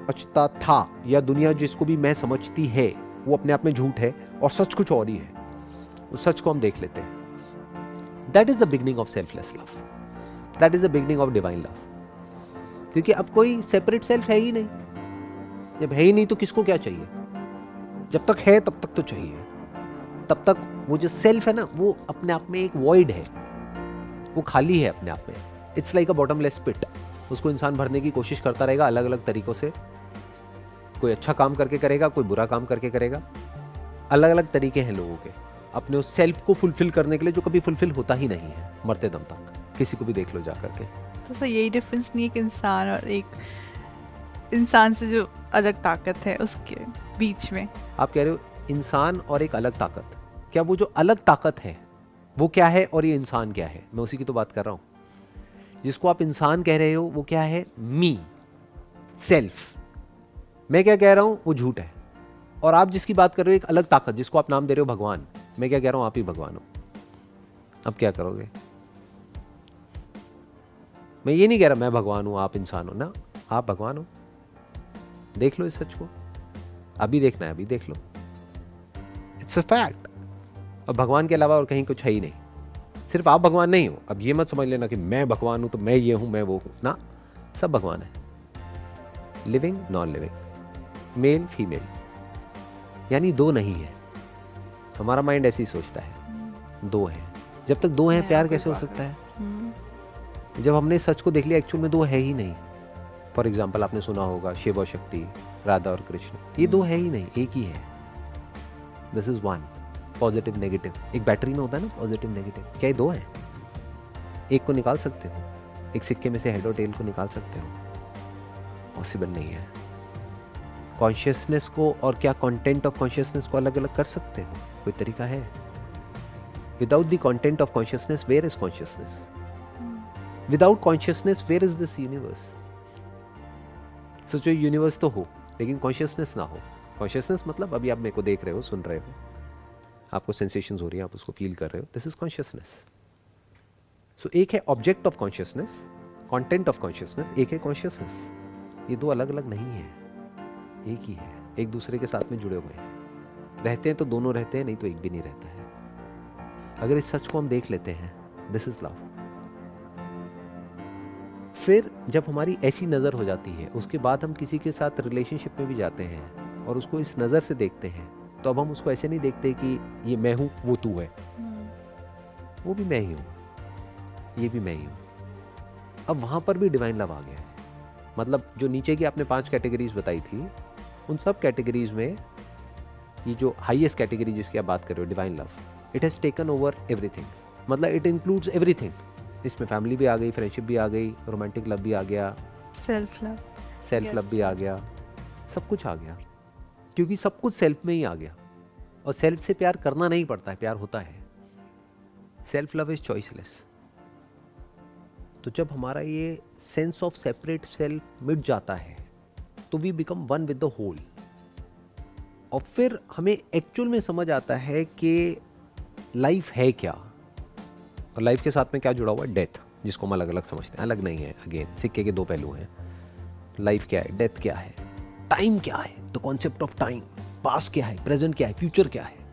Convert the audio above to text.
समझता था या दुनिया जिसको भी मैं समझती है वो अपने आप में झूठ है और सच कुछ और ही है, उस सच को हम देख लेते हैं। That is the beginning of selfless love, that is the beginning of divine love. क्योंकि अब कोई सेपरेट सेल्फ है ही नहीं, जब है ही नहीं तो किसको क्या चाहिए? जब तक है तब तक तो चाहिए, तब तक वो जो सेल्फ है ना वो अपने आप में एक वॉइड है, वो खाली है अपने आप में। इट्स लाइक अ बॉटमलेस पिट। उसको इंसान भरने की कोशिश करता रहेगा अलग अलग तरीकों से। कोई अच्छा काम करके करेगा, कोई बुरा काम करके करेगा। अलग अलग तरीके हैं लोगों के अपने उस सेल्फ को फुलफिल करने के लिए, जो कभी फुलफिल होता ही नहीं है मरते दम तक। किसी को भी देख लो जा करके। तो सर यही डिफरेंस नहीं, एक इंसान और एक इंसान से जो अलग ताकत है उसके बीच में? आप कह रहे हो इंसान और एक अलग ताकत, क्या वो जो अलग ताकत है वो क्या है और ये इंसान क्या है? मैं उसी की तो बात कर रहा हूं। जिसको आप इंसान कह रहे हो वो क्या है? मी, सेल्फ। मैं क्या कह रहा हूं वो झूठ है। और आप जिसकी बात कर रहे हो एक अलग ताकत, जिसको आप नाम दे रहे हो भगवान, मैं क्या कह रहा हूं? आप ही भगवान हो। अब क्या करोगे? मैं ये नहीं कह रहा मैं भगवान हूं आप इंसान हो ना, आप भगवान हो। देख लो इस सच को, अभी देखना है अभी देख लो, इट्स अ फैक्ट। और भगवान के अलावा और कहीं कुछ है ही नहीं। सिर्फ आप भगवान नहीं हो। अब ये मत समझ लेना कि मैं भगवान हूं तो मैं ये हूं मैं वो हूं ना, सब भगवान है। Living non living, male female, यानी दो नहीं है। हमारा माइंड ऐसे ही सोचता है दो है। जब तक दो हैं प्यार कैसे हो सकता है? जब हमने सच को देख लिया एक्चुअल में दो है ही नहीं। फॉर एग्जाम्पल आपने सुना होगा शिव और शक्ति, राधा और कृष्ण, ये दो है ही नहीं, एक ही है। This is one, positive negative. एक बैटरी में होता है ना पॉजिटिव नेगेटिव, क्या ये दो है? एक को निकाल सकते हो? एक सिक्के में से हेड और टेल को निकाल सकते हो? पॉसिबल नहीं है। कॉन्शियसनेस को और क्या कंटेंट ऑफ कॉन्शियसनेस को अलग अलग कर सकते हो? कोई तरीका है? Without the content of consciousness where is consciousness? Without consciousness where is this universe? सोचो यूनिवर्स तो हो लेकिन कॉन्शियसनेस ना हो। कॉन्शियसनेस मतलब अभी आप मेरे को देख रहे हो, सुन रहे हो, आपको सेंसेशंस हो रही हैं, आप उसको फील कर रहे हो, दिस इज कॉन्शियसनेस। सो एक है object of consciousness, content of consciousness, एक है कॉन्शियसनेस। ये दो अलग अलग नहीं है, एक ही है, एक दूसरे के साथ में जुड़े हुए हैं। रहते हैं तो दोनों रहते हैं, नहीं तो एक भी नहीं रहता है। अगर इस सच को हम देख लेते हैं, दिस इज लव। फिर जब हमारी ऐसी नज़र हो जाती है, उसके बाद हम किसी के साथ रिलेशनशिप में भी जाते हैं और उसको इस नज़र से देखते हैं, तो अब हम उसको ऐसे नहीं देखते कि ये मैं हूँ वो तू है, वो भी मैं ही हूँ, ये भी मैं ही हूँ। अब वहाँ पर भी डिवाइन लव आ गया है। मतलब जो नीचे की आपने 5 कैटेगरीज बताई थी, उन सब कैटेगरीज में ये जो हाईएस्ट कैटेगरी जिसकी आप बात कर रहे हो, divine love, it has taken over everything. मतलब इट इंक्लूड्स एवरीथिंग। इसमें फैमिली भी आ गई, फ्रेंडशिप भी आ गई, रोमांटिक लव भी आ गया, सेल्फ लव भी आ गया, सब कुछ आ गया। क्योंकि सब कुछ सेल्फ में ही आ गया। और सेल्फ से प्यार करना नहीं पड़ता है, प्यार होता है। Self love is choiceless. तो जब हमारा ये सेंस ऑफ सेपरेट सेल्फ मिट जाता है तो we become one with the whole. और फिर हमें एक्चुअल में समझ आता है कि लाइफ है क्या, और लाइफ के साथ में क्या जुड़ा हुआ है? डेथ, जिसको हम अलग अलग समझते हैं। अलग नहीं है, अगेन सिक्के के दो पहलू हैं। लाइफ क्या है, डेथ क्या है, टाइम क्या है, the concept of time, past क्या है, प्रेजेंट क्या है, फ्यूचर क्या है।